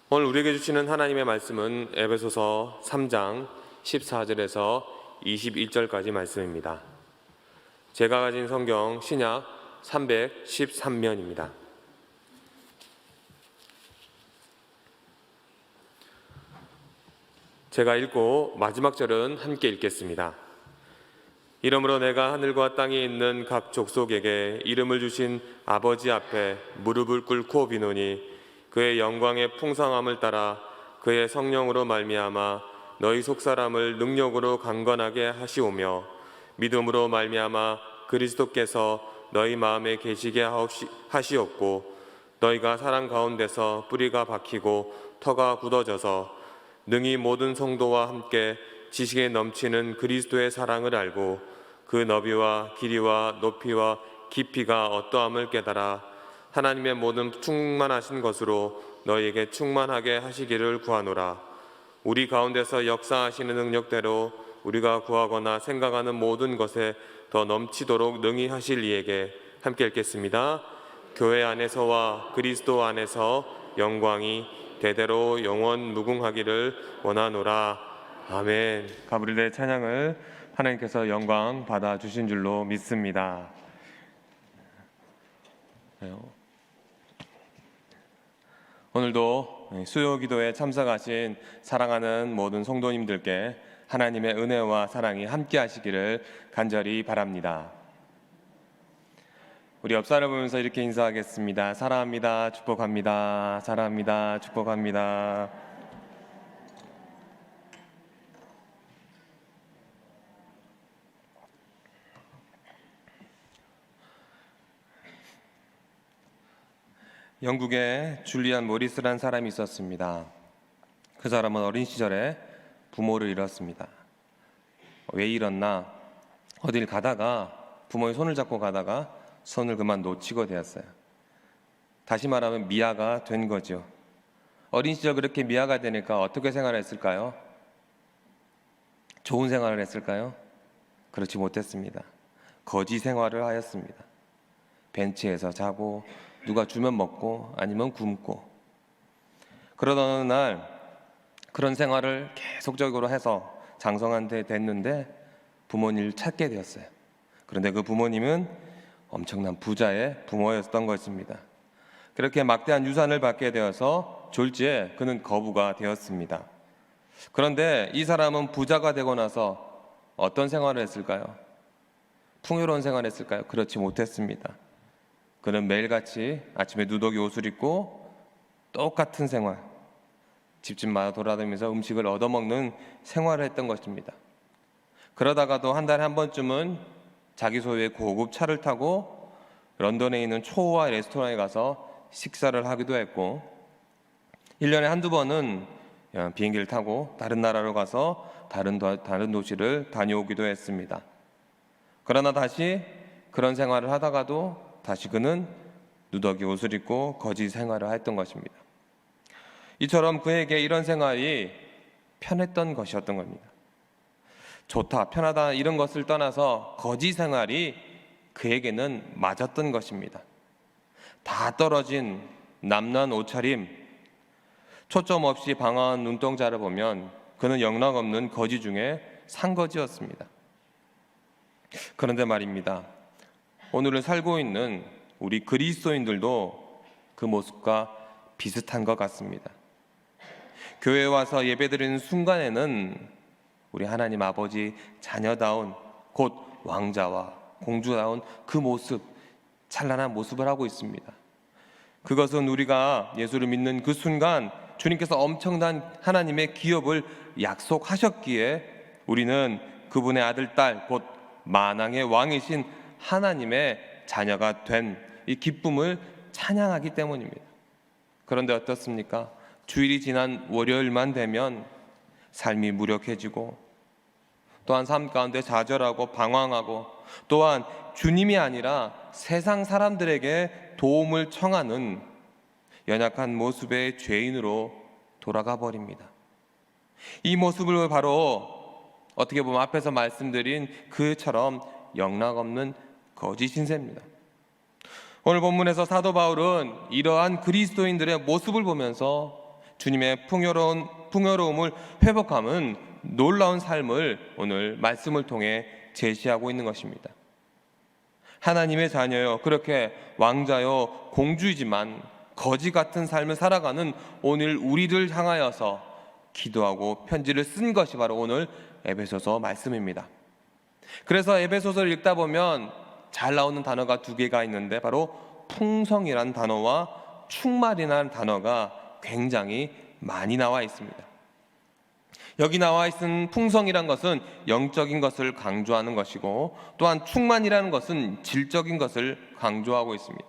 오늘 우리에게 주시는 하나님의 말씀은 에베소서 3장 14절에서 21절까지 말씀입니다. 제가 가진 성경 신약 313면입니다. 제가 읽고 마지막 절은 함께 읽겠습니다. 이러므로 내가 하늘과 땅에 있는 각 족속에게 이름을 주신 아버지 앞에 무릎을 꿇고 비노니 그의 영광의 풍성함을 따라 그의 성령으로 말미암아 너희 속사람을 능력으로 강건하게 하시오며 믿음으로 말미암아 그리스도께서 너희 마음에 계시게 하시옵고 너희가 사랑 가운데서 뿌리가 박히고 터가 굳어져서 능히 모든 성도와 함께 지식에 넘치는 그리스도의 사랑을 알고 그 너비와 길이와 높이와 깊이가 어떠함을 깨달아 하나님의 모든 충만하신 것으로 너희에게 충만하게 하시기를 구하노라. 우리 가운데서 역사하시는 능력대로 우리가 구하거나 생각하는 모든 것에 더 넘치도록 능히 하실 이에게 함께 읽겠습니다. 교회 안에서와 그리스도 안에서 영광이 대대로 영원 무궁하기를 원하노라. 아멘. 가브리엘의 찬양을 하나님께서 영광 받아 주신 줄로 믿습니다. 오늘도 수요 기도에 참석하신 사랑하는 모든 성도님들께 하나님의 은혜와 사랑이 함께 하시기를 간절히 바랍니다. 우리 옆 사람 보면서 이렇게 인사하겠습니다. 사랑합니다. 축복합니다. 사랑합니다. 축복합니다. 영국에 줄리안 모리스라는 사람이 있었습니다. 그 사람은 어린 시절에 부모를 잃었습니다. 왜 잃었나? 어딜 가다가 부모의 손을 잡고 가다가 손을 그만 놓치고 되었어요. 다시 말하면 미아가 된 거죠. 어린 시절 그렇게 미아가 되니까 어떻게 생활했을까요? 좋은 생활을 했을까요? 그렇지 못했습니다. 거지 생활을 하였습니다. 벤치에서 자고 누가 주면 먹고 아니면 굶고, 그러던 어느 날 그런 생활을 계속적으로 해서 장성한 데 됐는데 부모님을 찾게 되었어요. 그런데 그 부모님은 엄청난 부자의 부모였던 것입니다. 그렇게 막대한 유산을 받게 되어서 졸지에 그는 거부가 되었습니다. 그런데 이 사람은 부자가 되고 나서 어떤 생활을 했을까요? 풍요로운 생활을 했을까요? 그렇지 못했습니다. 그는 매일같이 아침에 누더기 옷을 입고 똑같은 생활, 집집마다 돌아다니면서 음식을 얻어먹는 생활을 했던 것입니다. 그러다가도 한 달에 한 번쯤은 자기 소유의 고급 차를 타고 런던에 있는 초호화 레스토랑에 가서 식사를 하기도 했고, 1년에 한두 번은 비행기를 타고 다른 나라로 가서 다른 도시를 다녀오기도 했습니다. 그러나 다시 그런 생활을 하다가도 다시 그는 누더기 옷을 입고 거지 생활을 했던 것입니다. 이처럼 그에게 이런 생활이 편했던 것이었던 겁니다. 좋다, 편하다 이런 것을 떠나서 거지 생활이 그에게는 맞았던 것입니다. 다 떨어진 남루한 옷차림, 초점 없이 방황한 눈동자를 보면 그는 영락없는 거지 중에 상거지였습니다. 그런데 말입니다, 오늘을 살고 있는 우리 그리스도인들도 그 모습과 비슷한 것 같습니다. 교회에 와서 예배드리는 순간에는 우리 하나님 아버지 자녀다운, 곧 왕자와 공주다운 그 모습, 찬란한 모습을 하고 있습니다. 그것은 우리가 예수를 믿는 그 순간 주님께서 엄청난 하나님의 기업을 약속하셨기에 우리는 그분의 아들, 딸, 곧 만왕의 왕이신 하나님의 자녀가 된 이 기쁨을 찬양하기 때문입니다. 그런데 어떻습니까? 주일이 지난 월요일만 되면 삶이 무력해지고, 또한 삶 가운데 좌절하고 방황하고, 또한 주님이 아니라 세상 사람들에게 도움을 청하는 연약한 모습의 죄인으로 돌아가 버립니다. 이 모습을 바로 어떻게 보면 앞에서 말씀드린 그처럼 영락없는 거짓 신세입니다. 오늘 본문에서 사도 바울은 이러한 그리스도인들의 모습을 보면서 주님의 풍요로움을 회복함은 놀라운 삶을 오늘 말씀을 통해 제시하고 있는 것입니다. 하나님의 자녀요, 그렇게 왕자요, 공주이지만 거지 같은 삶을 살아가는 오늘 우리들 향하여서 기도하고 편지를 쓴 것이 바로 오늘 에베소서 말씀입니다. 그래서 에베소서를 읽다 보면 잘 나오는 단어가 두 개가 있는데 바로 풍성이라는 단어와 충만이라는 단어가 굉장히 많이 나와 있습니다. 여기 나와 있는 풍성이란 것은 영적인 것을 강조하는 것이고, 또한 충만이라는 것은 질적인 것을 강조하고 있습니다.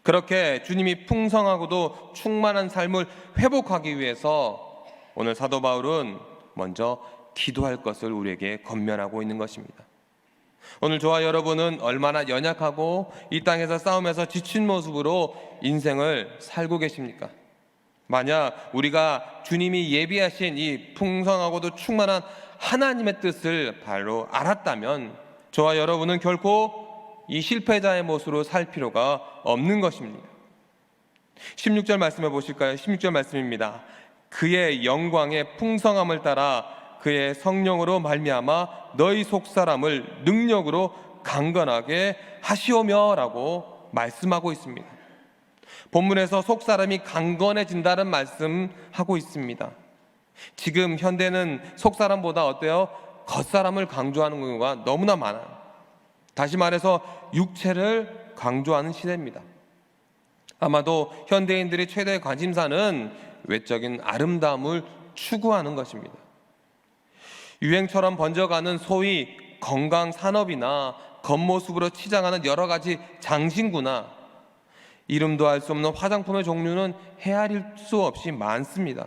그렇게 주님이 풍성하고도 충만한 삶을 회복하기 위해서 오늘 사도 바울은 먼저 기도할 것을 우리에게 권면하고 있는 것입니다. 오늘 저와 여러분은 얼마나 연약하고 이 땅에서 싸움에서 지친 모습으로 인생을 살고 계십니까? 만약 우리가 주님이 예비하신 이 풍성하고도 충만한 하나님의 뜻을 바로 알았다면 저와 여러분은 결코 이 실패자의 모습으로 살 필요가 없는 것입니다. 16절 말씀해 보실까요? 16절 말씀입니다. 그의 영광의 풍성함을 따라 그의 성령으로 말미암아 너희 속사람을 능력으로 강건하게 하시오며 라고 말씀하고 있습니다. 본문에서 속사람이 강건해진다는 말씀하고 있습니다. 지금 현대는 속사람보다 어때요? 겉사람을 강조하는 경우가 너무나 많아요. 다시 말해서 육체를 강조하는 시대입니다. 아마도 현대인들의 최대의 관심사는 외적인 아름다움을 추구하는 것입니다. 유행처럼 번져가는 소위 건강 산업이나 겉모습으로 치장하는 여러 가지 장신구나 이름도 알 수 없는 화장품의 종류는 헤아릴 수 없이 많습니다.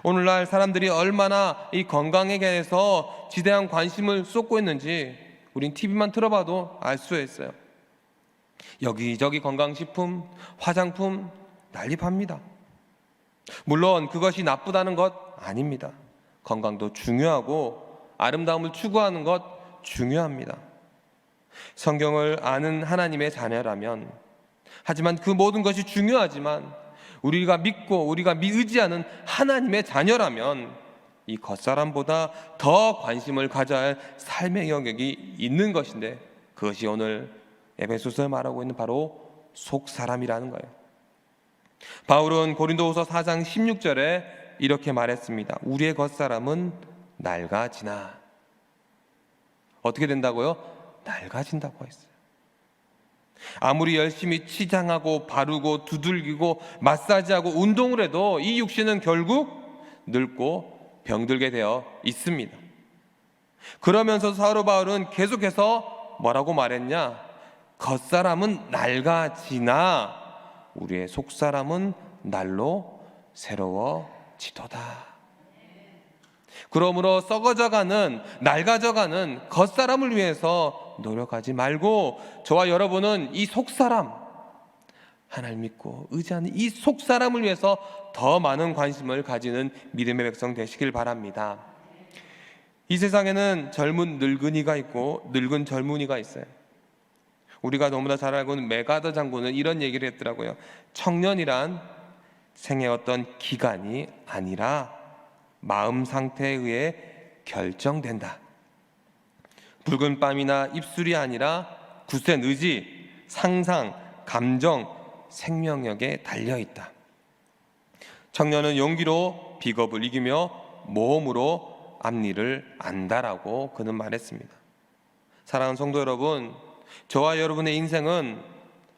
오늘날 사람들이 얼마나 이 건강에 대해서 지대한 관심을 쏟고 있는지 우린 TV만 틀어봐도 알 수 있어요. 여기저기 건강식품, 화장품 난립합니다. 물론 그것이 나쁘다는 것 아닙니다. 건강도 중요하고 아름다움을 추구하는 것 중요합니다. 성경을 아는 하나님의 자녀라면, 하지만 그 모든 것이 중요하지만 우리가 믿고 우리가 의지하는 하나님의 자녀라면 이 겉사람보다 더 관심을 가져야 할 삶의 영역이 있는 것인데, 그것이 오늘 에베소서에 말하고 있는 바로 속사람이라는 거예요. 바울은 고린도후서 4장 16절에 이렇게 말했습니다. 우리의 겉사람은 낡아지나. 어떻게 된다고요? 낡아진다고 했어요. 아무리 열심히 치장하고 바르고 두들기고 마사지하고 운동을 해도 이 육신은 결국 늙고 병들게 되어 있습니다. 그러면서 사도 바울은 계속해서 뭐라고 말했냐? 겉사람은 낡아지나 우리의 속사람은 날로 새로워지도다. 그러므로 썩어져가는, 낡아져가는 겉사람을 위해서 노력하지 말고 저와 여러분은 이 속사람, 하나님 믿고 의지하는 이 속사람을 위해서 더 많은 관심을 가지는 믿음의 백성 되시길 바랍니다. 이 세상에는 젊은 늙은이가 있고 늙은 젊은이가 있어요. 우리가 너무나 잘 알고 있는 메가더 장군은 이런 얘기를 했더라고요. 청년이란 생의 어떤 기간이 아니라 마음 상태에 의해 결정된다. 붉은 뺨이나 입술이 아니라 굳센 의지, 상상, 감정, 생명력에 달려있다. 청년은 용기로 비겁을 이기며 모험으로 앞일을 안다라고 그는 말했습니다. 사랑하는 성도 여러분, 저와 여러분의 인생은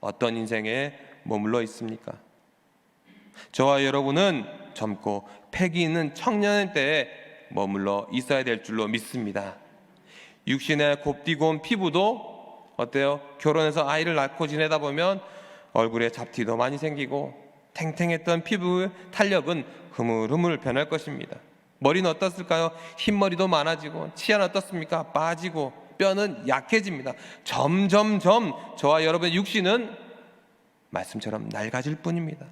어떤 인생에 머물러 있습니까? 저와 여러분은 젊고 패기 있는 청년 때에 머물러 있어야 될 줄로 믿습니다. 육신의 곱디고 온 피부도 어때요? 결혼해서 아이를 낳고 지내다 보면 얼굴에 잡티도 많이 생기고 탱탱했던 피부의 탄력은 흐물흐물 변할 것입니다. 머리는 어떻을까요? 흰머리도 많아지고 치아는 어떻습니까? 빠지고 뼈는 약해집니다. 점점점 저와 여러분의 육신은 말씀처럼 낡아질 뿐입니다.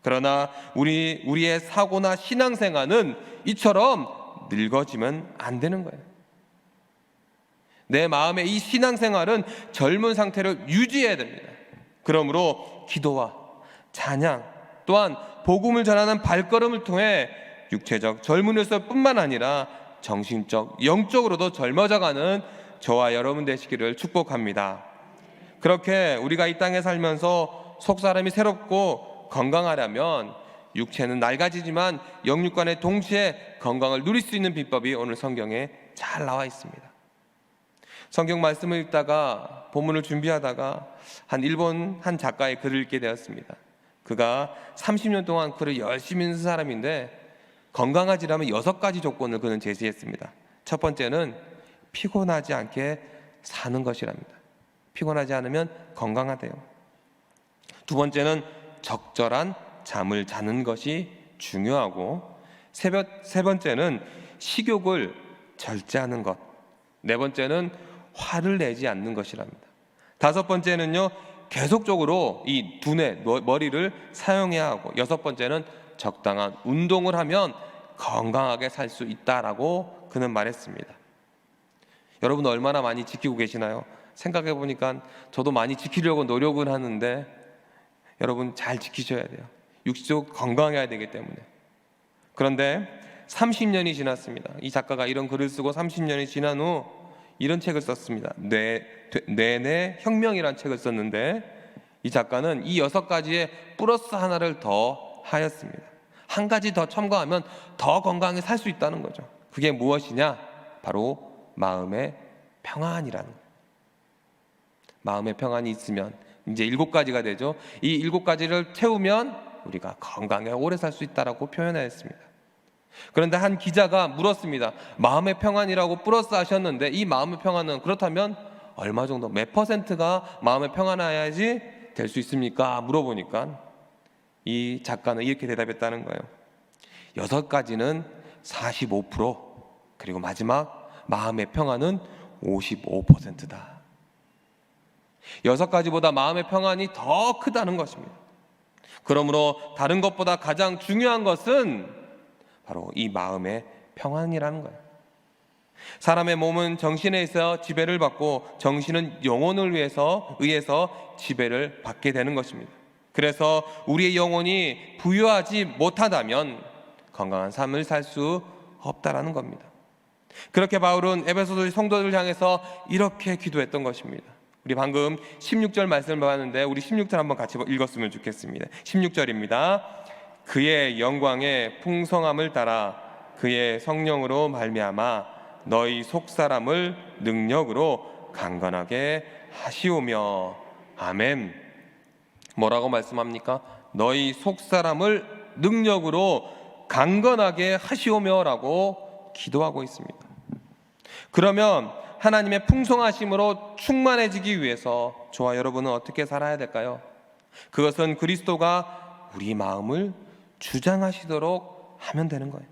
그러나 우리의 사고나 신앙생활은 이처럼 늙어지면 안 되는 거예요. 내 마음의 이 신앙생활은 젊은 상태를 유지해야 됩니다. 그러므로 기도와 찬양 또한 복음을 전하는 발걸음을 통해 육체적 젊은이로서 뿐만 아니라 정신적, 영적으로도 젊어져가는 저와 여러분 되시기를 축복합니다. 그렇게 우리가 이 땅에 살면서 속사람이 새롭고 건강하려면 육체는 낡아지지만 영육간에 동시에 건강을 누릴 수 있는 비법이 오늘 성경에 잘 나와 있습니다. 성경 말씀을 읽다가 본문을 준비하다가 일본 한 작가의 글을 읽게 되었습니다. 그가 30년 동안 글을 열심히 쓴 사람인데 건강하지라면 6가지 조건을 그는 제시했습니다. 첫 번째는 피곤하지 않게 사는 것이랍니다. 피곤하지 않으면 건강하대요. 두 번째는 적절한 잠을 자는 것이 중요하고, 세 번째는 식욕을 절제하는 것, 네 번째는 화를 내지 않는 것이랍니다. 다섯 번째는요, 계속적으로 이 두뇌, 머리를 사용해야 하고, 여섯 번째는 적당한 운동을 하면 건강하게 살 수 있다라고 그는 말했습니다. 여러분 얼마나 많이 지키고 계시나요? 생각해 보니까 저도 많이 지키려고 노력을 하는데 여러분 잘 지키셔야 돼요. 육체적으로 건강해야 되기 때문에. 그런데 30년이 지났습니다. 이 작가가 이런 글을 쓰고 30년이 지난 후 이런 책을 썼습니다. 뇌내 혁명이라는 책을 썼는데 이 작가는 이 6가지에 플러스 하나를 더 하였습니다. 한 가지 더 첨가하면 더 건강하게 살 수 있다는 거죠. 그게 무엇이냐? 바로 마음의 평안이라는 거예요. 마음의 평안이 있으면 이제 7가지가 되죠. 이 7가지를 채우면 우리가 건강하게 오래 살 수 있다라고 표현하였습니다. 그런데 한 기자가 물었습니다. 마음의 평안이라고 플러스 하셨는데 이 마음의 평안은 그렇다면 얼마 정도, 몇 %가 마음의 평안해야지 될 수 있습니까? 물어보니까 이 작가는 이렇게 대답했다는 거예요. 6가지는 45%, 그리고 마지막 마음의 평안은 55%다. 6가지보다 마음의 평안이 더 크다는 것입니다. 그러므로 다른 것보다 가장 중요한 것은 바로 이 마음의 평안이라는 거예요. 사람의 몸은 정신에 의해서 지배를 받고 정신은 영혼을 의해서 지배를 받게 되는 것입니다. 그래서 우리의 영혼이 부유하지 못하다면 건강한 삶을 살 수 없다라는 겁니다. 그렇게 바울은 에베소서 성도들을 향해서 이렇게 기도했던 것입니다. 우리 방금 16절 말씀을 봤는데 우리 16절 한번 같이 읽었으면 좋겠습니다. 16절입니다. 그의 영광의 풍성함을 따라 그의 성령으로 말미암아 너희 속사람을 능력으로 강건하게 하시오며. 아멘. 뭐라고 말씀합니까? 너희 속사람을 능력으로 강건하게 하시오며라고 기도하고 있습니다. 그러면 하나님의 풍성하심으로 충만해지기 위해서 저와 여러분은 어떻게 살아야 될까요? 그것은 그리스도가 우리 마음을 주장하시도록 하면 되는 거예요.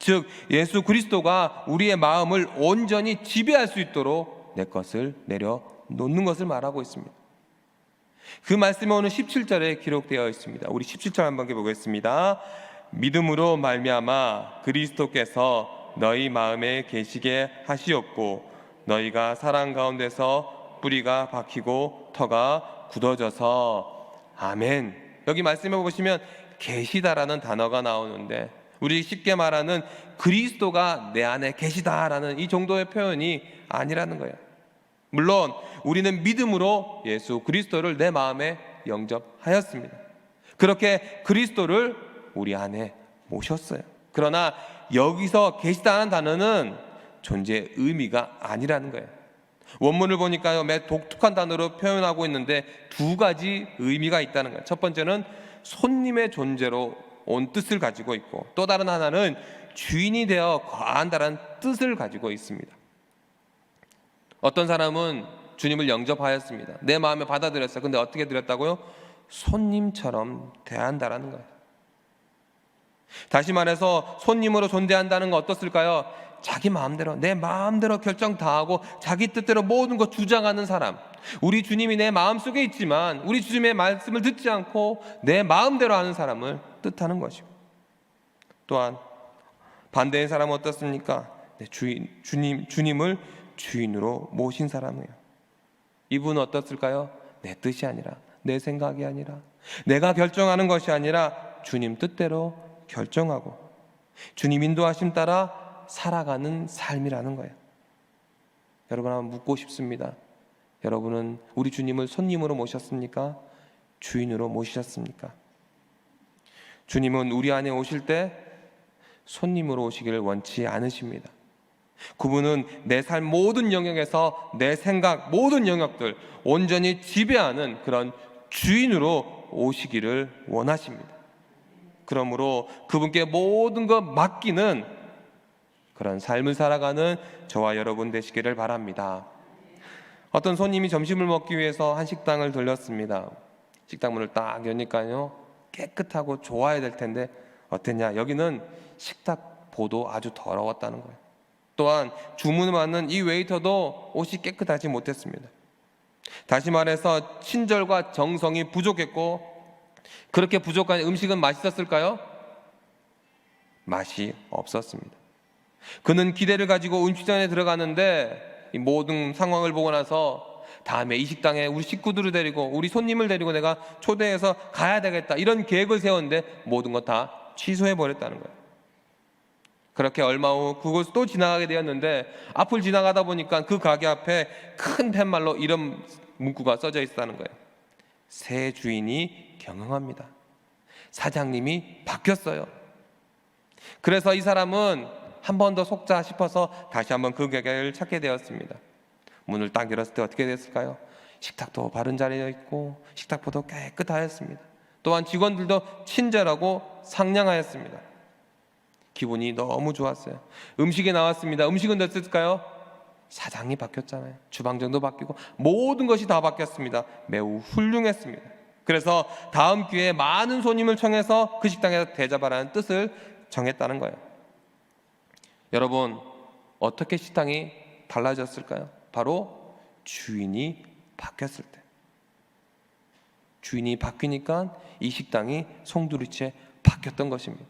즉 예수 그리스도가 우리의 마음을 온전히 지배할 수 있도록 내 것을 내려놓는 것을 말하고 있습니다. 그 말씀이 오늘 17절에 기록되어 있습니다. 우리 17절 한번 보겠습니다. 믿음으로 말미암아 그리스도께서 너희 마음에 계시게 하시옵고 너희가 사랑 가운데서 뿌리가 박히고 터가 굳어져서. 아멘. 여기 말씀해 보시면 계시다라는 단어가 나오는데 우리 쉽게 말하는 그리스도가 내 안에 계시다라는 이 정도의 표현이 아니라는 거예요. 물론 우리는 믿음으로 예수 그리스도를 내 마음에 영접하였습니다. 그렇게 그리스도를 우리 안에 모셨어요. 그러나 여기서 계시다는 단어는 존재의 의미가 아니라는 거예요. 원문을 보니까요, 매우 독특한 단어로 표현하고 있는데 2가지 의미가 있다는 거예요. 첫 번째는 손님의 존재로 온 뜻을 가지고 있고, 또 다른 하나는 주인이 되어 거한다는 뜻을 가지고 있습니다. 어떤 사람은 주님을 영접하였습니다. 내 마음에 받아들였어요. 근데 어떻게 드렸다고요? 손님처럼 대한다라는 거예요. 다시 말해서 손님으로 존재한다는 건 어떻을까요? 자기 마음대로, 내 마음대로 결정 다 하고 자기 뜻대로 모든 것 주장하는 사람. 우리 주님이 내 마음속에 있지만 우리 주님의 말씀을 듣지 않고 내 마음대로 하는 사람을 뜻하는 것이고, 또한 반대의 사람은 어떻습니까? 주님을 주인으로 모신 사람이에요. 이분은 어떻을까요? 내 뜻이 아니라, 내 생각이 아니라, 내가 결정하는 것이 아니라 주님 뜻대로 결정하고 주님 인도하심 따라 살아가는 삶이라는 거예요. 여러분, 한번 묻고 싶습니다. 여러분은 우리 주님을 손님으로 모셨습니까? 주인으로 모시셨습니까? 주님은 우리 안에 오실 때 손님으로 오시기를 원치 않으십니다. 그분은 내 삶 모든 영역에서 내 생각 모든 영역들 온전히 지배하는 그런 주인으로 오시기를 원하십니다. 그러므로 그분께 모든 것 맡기는 그런 삶을 살아가는 저와 여러분 되시기를 바랍니다. 어떤 손님이 점심을 먹기 위해서 한 식당을 들렸습니다. 식당 문을 딱 여니까요, 깨끗하고 좋아야 될 텐데 어땠냐? 여기는 식탁보도 아주 더러웠다는 거예요. 또한 주문을 받는 이 웨이터도 옷이 깨끗하지 못했습니다. 다시 말해서 친절과 정성이 부족했고, 그렇게 부족한 음식은 맛있었을까요? 맛이 없었습니다. 그는 기대를 가지고 음식점에 들어가는데 이 모든 상황을 보고 나서 다음에 이 식당에 우리 식구들을 데리고 우리 손님을 데리고 내가 초대해서 가야 되겠다, 이런 계획을 세웠는데 모든 것 다 취소해 버렸다는 거예요. 그렇게 얼마 후 그곳을 또 지나가게 되었는데 앞을 지나가다 보니까 그 가게 앞에 큰 팻말로 이런 문구가 써져 있었다는 거예요. 새 주인이 경영합니다. 사장님이 바뀌었어요. 그래서 이 사람은 한 번 더 속자 싶어서 다시 한번 그 가게를 찾게 되었습니다. 문을 딱 열었을 때 어떻게 됐을까요? 식탁도 바른 자리에 있고 식탁보도 깨끗하였습니다. 또한 직원들도 친절하고 상냥하였습니다. 기분이 너무 좋았어요. 음식이 나왔습니다. 음식은 됐을까요? 사장이 바뀌었잖아요. 주방장도 바뀌고 모든 것이 다 바뀌었습니다. 매우 훌륭했습니다. 그래서 다음 기회에 많은 손님을 청해서 그 식당에서 대접하라는 뜻을 정했다는 거예요. 여러분, 어떻게 식당이 달라졌을까요? 바로 주인이 바뀌었을 때. 주인이 바뀌니까 이 식당이 송두리째 바뀌었던 것입니다.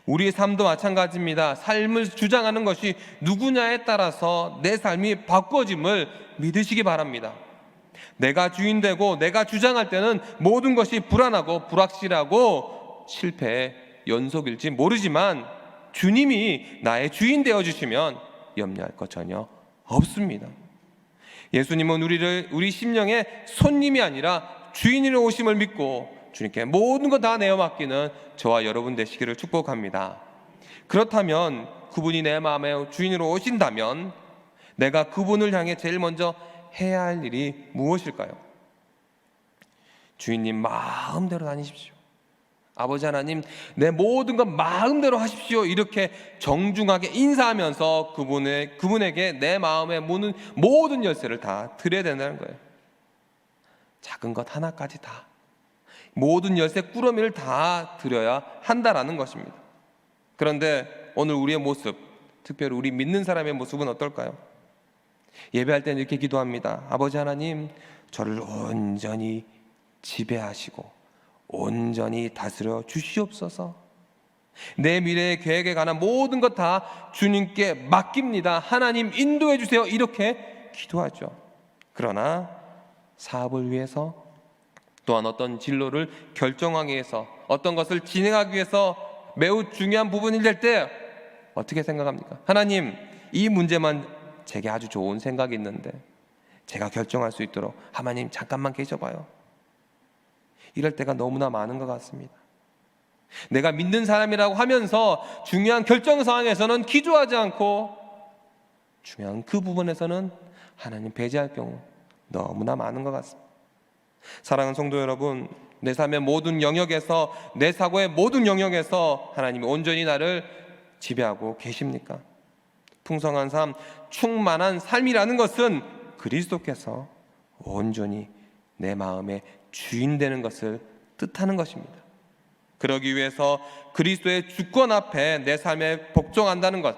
우리의 삶도 마찬가지입니다. 삶을 주장하는 것이 누구냐에 따라서 내 삶이 바꿔짐을 믿으시기 바랍니다. 내가 주인 되고 내가 주장할 때는 모든 것이 불안하고 불확실하고 실패의 연속일지 모르지만 주님이 나의 주인 되어주시면 염려할 것 전혀 없습니다. 예수님은 우리 심령의 손님이 아니라 주인으로 오심을 믿고 주님께 모든 것 다 내어 맡기는 저와 여러분 되시기를 축복합니다. 그렇다면 그분이 내 마음의 주인으로 오신다면 내가 그분을 향해 제일 먼저 해야 할 일이 무엇일까요? 주인님 마음대로 다니십시오. 아버지 하나님, 내 모든 것 마음대로 하십시오. 이렇게 정중하게 인사하면서 그분에게 내 마음의 모든 열쇠를 다 드려야 된다는 거예요. 작은 것 하나까지 다, 모든 열쇠 꾸러미를 다 드려야 한다라는 것입니다. 그런데 오늘 우리의 모습, 특별히 우리 믿는 사람의 모습은 어떨까요? 예배할 때는 이렇게 기도합니다. 아버지 하나님, 저를 온전히 지배하시고 온전히 다스려 주시옵소서. 내 미래의 계획에 관한 모든 것 다 주님께 맡깁니다. 하나님 인도해 주세요. 이렇게 기도하죠. 그러나 사업을 위해서, 또한 어떤 진로를 결정하기 위해서, 어떤 것을 진행하기 위해서 매우 중요한 부분이 될 때 어떻게 생각합니까? 하나님, 이 문제만 제게 아주 좋은 생각이 있는데 제가 결정할 수 있도록 하나님 잠깐만 계셔봐요. 이럴 때가 너무나 많은 것 같습니다. 내가 믿는 사람이라고 하면서 중요한 결정 상황에서는 기도하지 않고 중요한 그 부분에서는 하나님 배제할 경우 너무나 많은 것 같습니다. 사랑하는 성도 여러분, 내 삶의 모든 영역에서, 내 사고의 모든 영역에서 하나님이 온전히 나를 지배하고 계십니까? 풍성한 삶, 충만한 삶이라는 것은 그리스도께서 온전히 내 마음의 주인 되는 것을 뜻하는 것입니다. 그러기 위해서 그리스도의 주권 앞에 내 삶에 복종한다는 것,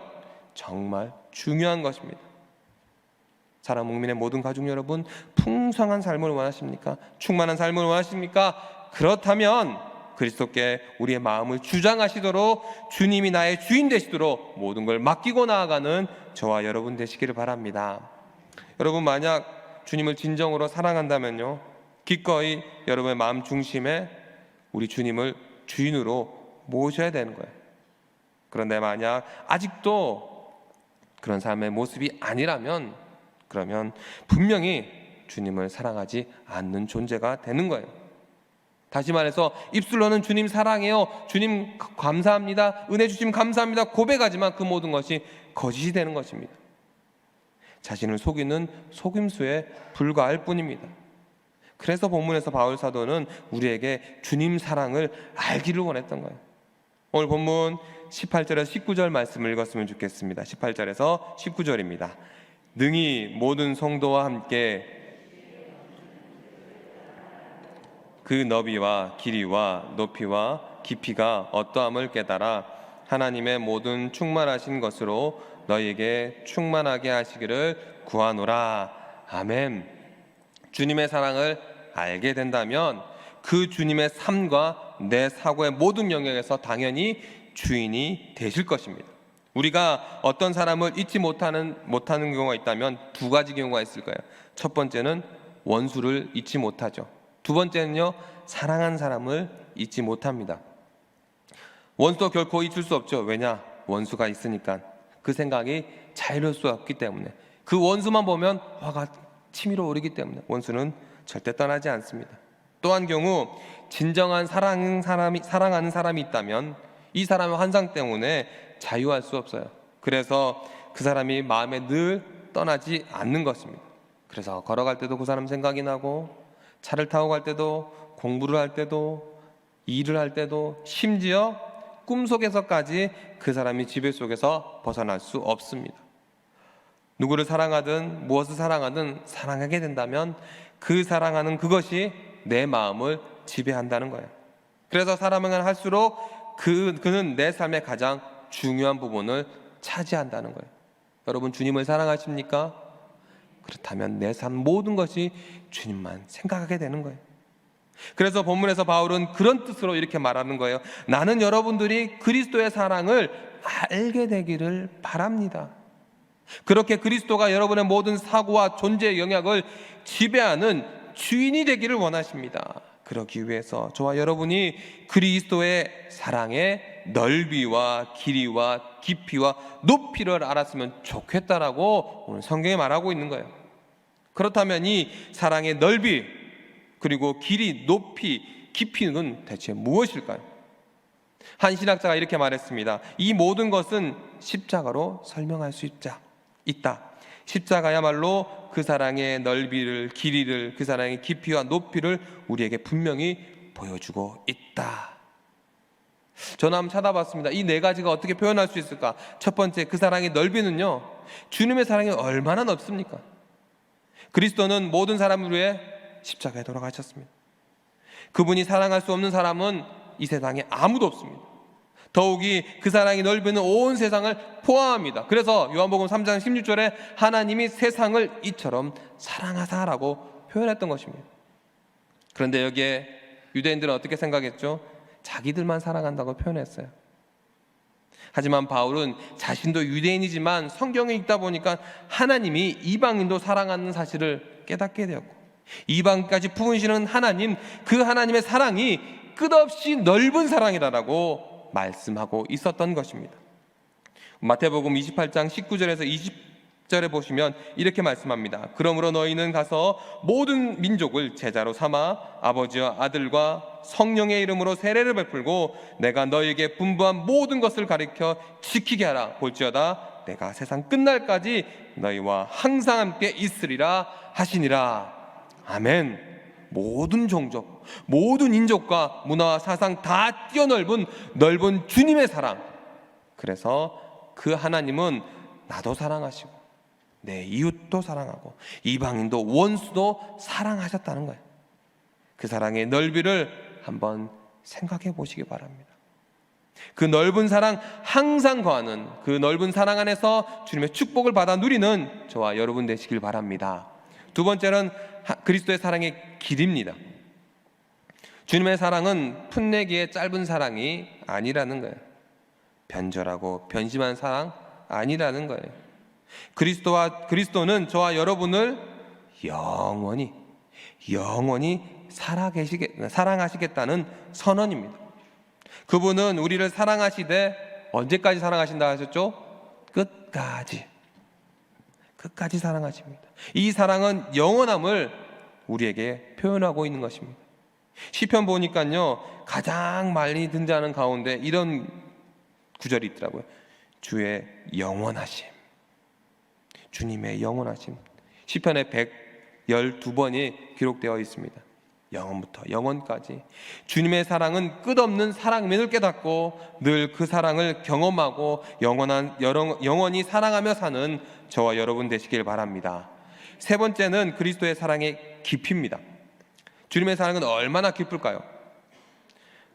정말 중요한 것입니다. 사랑하는 국민의 모든 가족 여러분, 풍성한 삶을 원하십니까? 충만한 삶을 원하십니까? 그렇다면 그리스도께 우리의 마음을 주장하시도록, 주님이 나의 주인 되시도록 모든 걸 맡기고 나아가는 저와 여러분 되시기를 바랍니다. 여러분, 만약 주님을 진정으로 사랑한다면요, 기꺼이 여러분의 마음 중심에 우리 주님을 주인으로 모셔야 되는 거예요. 그런데 만약 아직도 그런 삶의 모습이 아니라면 그러면 분명히 주님을 사랑하지 않는 존재가 되는 거예요. 다시 말해서 입술로는 주님 사랑해요, 주님 감사합니다, 은혜 주심 감사합니다 고백하지만 그 모든 것이 거짓이 되는 것입니다. 자신을 속이는 속임수에 불과할 뿐입니다. 그래서 본문에서 바울 사도는 우리에게 주님 사랑을 알기를 원했던 거예요. 오늘 본문 18절에서 19절 말씀을 읽었으면 좋겠습니다. 18절에서 19절입니다. 능히 모든 성도와 함께 그 너비와 길이와 높이와 깊이가 어떠함을 깨달아 하나님의 모든 충만하신 것으로 너희에게 충만하게 하시기를 구하노라. 아멘. 주님의 사랑을 알게 된다면 그 주님의 삶과 내 사고의 모든 영역에서 당연히 주인이 되실 것입니다. 우리가 어떤 사람을 잊지 못하는 경우가 있다면 두 가지 경우가 있을 거예요. 첫 번째는 원수를 잊지 못하죠. 두 번째는요, 사랑한 사람을 잊지 못합니다. 원수도 결코 잊을 수 없죠. 왜냐? 원수가 있으니까. 그 생각이 자유로울 수 없기 때문에, 그 원수만 보면 화가 치밀어 오르기 때문에 원수는 절대 떠나지 않습니다. 또 한 경우 진정한 사랑하는 사람이 있다면 이 사람의 환상 때문에 자유할 수 없어요. 그래서 그 사람이 마음에 늘 떠나지 않는 것입니다. 그래서 걸어갈 때도 그 사람 생각이 나고, 차를 타고 갈 때도, 공부를 할 때도, 일을 할 때도, 심지어 꿈속에서까지 그 사람이 지배 속에서 벗어날 수 없습니다. 누구를 사랑하든 무엇을 사랑하든 사랑하게 된다면 그 사랑하는 그것이 내 마음을 지배한다는 거예요. 그래서 사랑을 할수록 그는 내 삶의 가장 중요한 부분을 차지한다는 거예요. 여러분, 주님을 사랑하십니까? 그렇다면 내 삶 모든 것이 주님만 생각하게 되는 거예요. 그래서 본문에서 바울은 그런 뜻으로 이렇게 말하는 거예요. 나는 여러분들이 그리스도의 사랑을 알게 되기를 바랍니다. 그렇게 그리스도가 여러분의 모든 사고와 존재의 영역을 지배하는 주인이 되기를 원하십니다. 그러기 위해서 저와 여러분이 그리스도의 사랑의 넓이와 길이와 깊이와 높이를 알았으면 좋겠다라고 오늘 성경에 말하고 있는 거예요. 그렇다면 이 사랑의 넓이, 그리고 길이, 높이, 깊이는 대체 무엇일까요? 한 신학자가 이렇게 말했습니다. 이 모든 것은 십자가로 설명할 수 있다. 십자가야말로 그 사랑의 넓이를, 길이를, 그 사랑의 깊이와 높이를 우리에게 분명히 보여주고 있다. 저는 한번 찾아봤습니다. 이 네 가지가 어떻게 표현할 수 있을까? 첫 번째, 그 사랑의 넓이는요, 주님의 사랑이 얼마나 넓습니까? 그리스도는 모든 사람을 위해 십자가에 돌아가셨습니다. 그분이 사랑할 수 없는 사람은 이 세상에 아무도 없습니다. 더욱이 그 사랑이 넓이는 온 세상을 포함합니다. 그래서 요한복음 3장 16절에 하나님이 세상을 이처럼 사랑하사라고 표현했던 것입니다. 그런데 여기에 유대인들은 어떻게 생각했죠? 자기들만 사랑한다고 표현했어요. 하지만 바울은 자신도 유대인이지만 성경을 읽다 보니까 하나님이 이방인도 사랑하는 사실을 깨닫게 되었고, 이방까지 품으시는 하나님, 그 하나님의 사랑이 끝없이 넓은 사랑이라고 말씀하고 있었던 것입니다. 마태복음 28장 19절에서 20절에 보시면 이렇게 말씀합니다. 그러므로 너희는 가서 모든 민족을 제자로 삼아 아버지와 아들과 성령의 이름으로 세례를 베풀고 내가 너희에게 분부한 모든 것을 가르쳐 지키게 하라. 볼지어다 내가 세상 끝날까지 너희와 항상 함께 있으리라 하시니라. 아멘. 모든 종족, 모든 인종과 문화와 사상 다 뛰어넓은 넓은 주님의 사랑. 그래서 그 하나님은 나도 사랑하시고 내 이웃도 사랑하고 이방인도 원수도 사랑하셨다는 거예요. 그 사랑의 넓이를 한번 생각해 보시기 바랍니다. 그 넓은 사랑, 항상 거하는 그 넓은 사랑 안에서 주님의 축복을 받아 누리는 저와 여러분 되시길 바랍니다. 두 번째는 그리스도의 사랑의 길입니다. 주님의 사랑은 풋내기의 짧은 사랑이 아니라는 거예요. 변절하고 변심한 사랑 아니라는 거예요. 그리스도는 저와 여러분을 영원히 사랑하시겠다는 선언입니다. 그분은 우리를 사랑하시되 언제까지 사랑하신다 하셨죠? 끝까지 사랑하십니다. 이 사랑은 영원함을 우리에게 표현하고 있는 것입니다. 시편 보니까요, 가장 많이 등장하는 가운데 이런 구절이 있더라고요. 주의 영원하심, 주님의 영원하심. 시편에 112번이 기록되어 있습니다. 영원부터 영원까지 주님의 사랑은 끝없는 사랑임을 깨닫고 늘 그 사랑을 경험하고 영원히 사랑하며 사는 저와 여러분 되시길 바랍니다. 세 번째는 그리스도의 사랑의 깊이입니다. 주님의 사랑은 얼마나 깊을까요?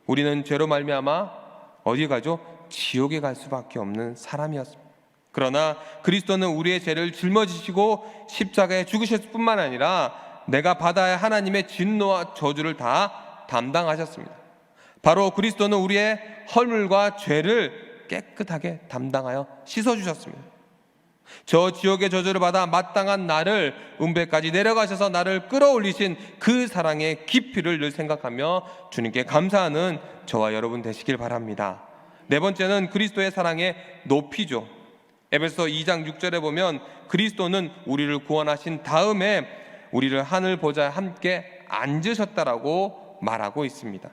우리는 죄로 말미암아 어디 가죠? 지옥에 갈 수밖에 없는 사람이었습니다. 그러나 그리스도는 우리의 죄를 짊어지시고 십자가에 죽으셨을 뿐만 아니라 내가 받아야 하나님의 진노와 저주를 다 담당하셨습니다. 바로 그리스도는 우리의 허물과 죄를 깨끗하게 담당하여 씻어주셨습니다. 저 지옥의 저주를 받아 마땅한 나를 음배까지 내려가셔서 나를 끌어올리신 그 사랑의 깊이를 늘 생각하며 주님께 감사하는 저와 여러분 되시길 바랍니다. 네 번째는 그리스도의 사랑의 높이죠. 에베소 2장 6절에 보면 그리스도는 우리를 구원하신 다음에 우리를 하늘 보좌에 함께 앉으셨다라고 말하고 있습니다.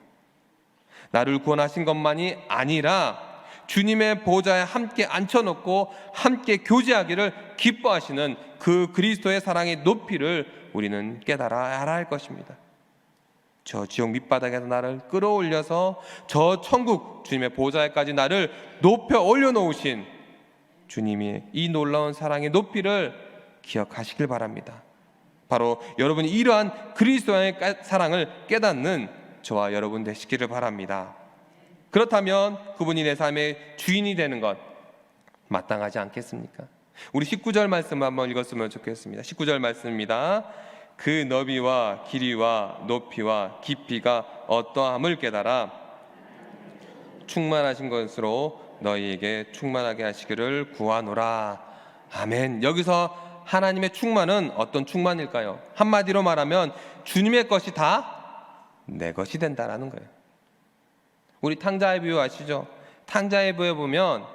나를 구원하신 것만이 아니라 주님의 보좌에 함께 앉혀놓고 함께 교제하기를 기뻐하시는 그 그리스도의 사랑의 높이를 우리는 깨달아야 할 것입니다. 저 지옥 밑바닥에서 나를 끌어올려서 저 천국 주님의 보좌에까지 나를 높여 올려놓으신 주님이 이 놀라운 사랑의 높이를 기억하시길 바랍니다. 바로 여러분이 이러한 그리스도의 사랑을 깨닫는 저와 여러분 되시기를 바랍니다. 그렇다면 그분이 내 삶의 주인이 되는 것 마땅하지 않겠습니까? 우리 19절 말씀을 한번 읽었으면 좋겠습니다. 19절 말씀입니다. 그 너비와 길이와 높이와 깊이가 어떠함을 깨달아 충만하신 것으로 너희에게 충만하게 하시기를 구하노라. 아멘. 여기서 하나님의 충만은 어떤 충만일까요? 한마디로 말하면 주님의 것이 다 내 것이 된다라는 거예요. 우리 탕자의 비유 아시죠? 탕자의 비유에 보면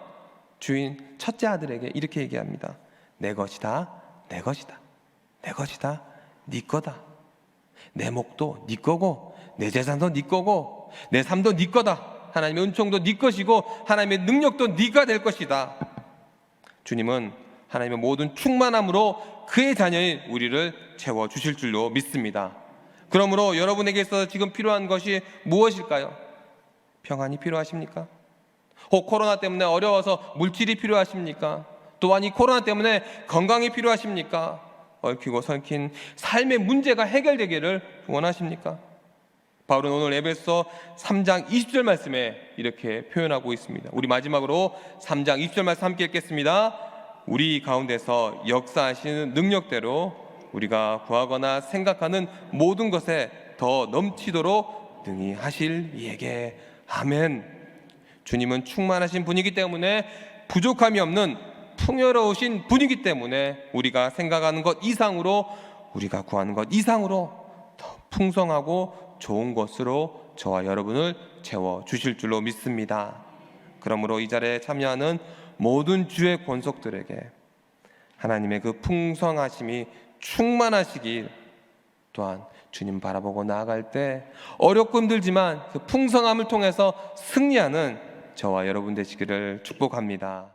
주인 첫째 아들에게 이렇게 얘기합니다. 내 것이다, 내 것이다, 내 것이다, 네 거다. 내 목도 네 거고, 내 재산도 네 거고, 내 삶도 네 거다. 하나님의 은총도 네 것이고, 하나님의 능력도 네가 될 것이다. 주님은 하나님의 모든 충만함으로 그의 자녀인 우리를 채워주실 줄로 믿습니다. 그러므로 여러분에게 있어서 지금 필요한 것이 무엇일까요? 평안이 필요하십니까? 혹 코로나 때문에 어려워서 물질이 필요하십니까? 또한 이 코로나 때문에 건강이 필요하십니까? 얽히고 설킨 삶의 문제가 해결되기를 원하십니까? 바울은 오늘 에베소 3장 20절 말씀에 이렇게 표현하고 있습니다. 우리 마지막으로 3장 20절 말씀 함께 읽겠습니다. 우리 가운데서 역사하시는 능력대로 우리가 구하거나 생각하는 모든 것에 더 넘치도록 능히 하실 이에게. 아멘. 주님은 충만하신 분이기 때문에 부족함이 없는 풍요로우신 분이기 때문에 우리가 생각하는 것 이상으로, 우리가 구하는 것 이상으로 더 풍성하고 좋은 것으로 저와 여러분을 채워주실 줄로 믿습니다. 그러므로 이 자리에 참여하는 모든 주의 권속들에게 하나님의 그 풍성하심이 충만하시길, 또한 주님 바라보고 나아갈 때 어렵고 힘들지만 그 풍성함을 통해서 승리하는 저와 여러분 되시기를 축복합니다.